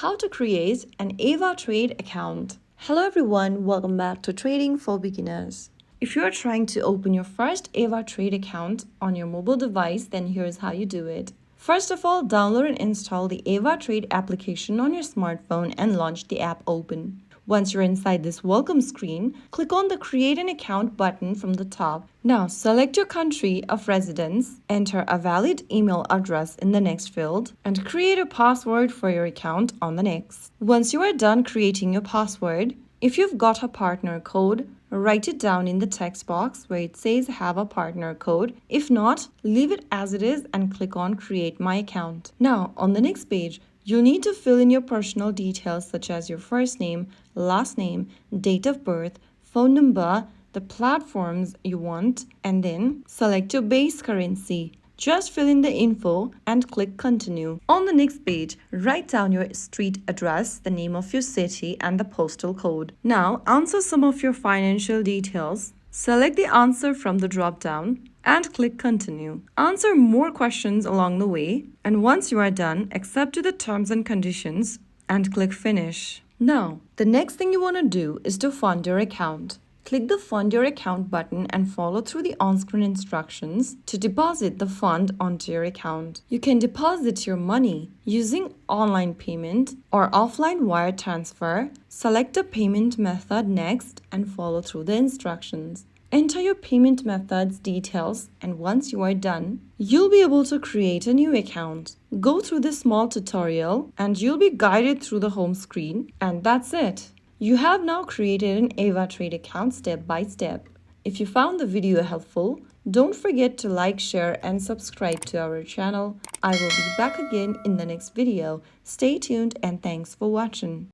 How to create an AvaTrade account. Hello everyone, welcome back to Trading for Beginners. If you are trying to open your first AvaTrade account on your mobile device, then here's how you do it. First of all, download and install the AvaTrade application on your smartphone and launch the app open. Once you're inside this welcome screen, click on the Create an Account button from the top. Now, select your country of residence, enter a valid email address in the next field, and create a password for your account on the next. Once you are done creating your password, if you've got a partner code, write it down in the text box where it says have a partner code. If not, leave it as it is and click on Create My Account. Now, on the next page, you'll need to fill in your personal details such as your first name, last name, date of birth, phone number, the platforms you want, and then select your base currency. Just fill in the info and click continue. On the next page, write down your street address, the name of your city, and the postal code. Now, answer some of your financial details. Select the answer from the drop-down and click continue. Answer more questions along the way, and once you are done, accept to the terms and conditions and click finish. Now, the next thing you want to do is to fund your account. Click the Fund Your Account button and follow through the on-screen instructions to deposit the fund onto your account. You can deposit your money using online payment or offline wire transfer. Select the payment method next and follow through the instructions. Enter your payment method's details, and once you are done, you'll be able to create a new account. Go through this small tutorial and you'll be guided through the home screen, and that's it. You have now created an AvaTrade account step by step. If you found the video helpful, don't forget to like, share, and subscribe to our channel. I will be back again in the next video. Stay tuned and thanks for watching.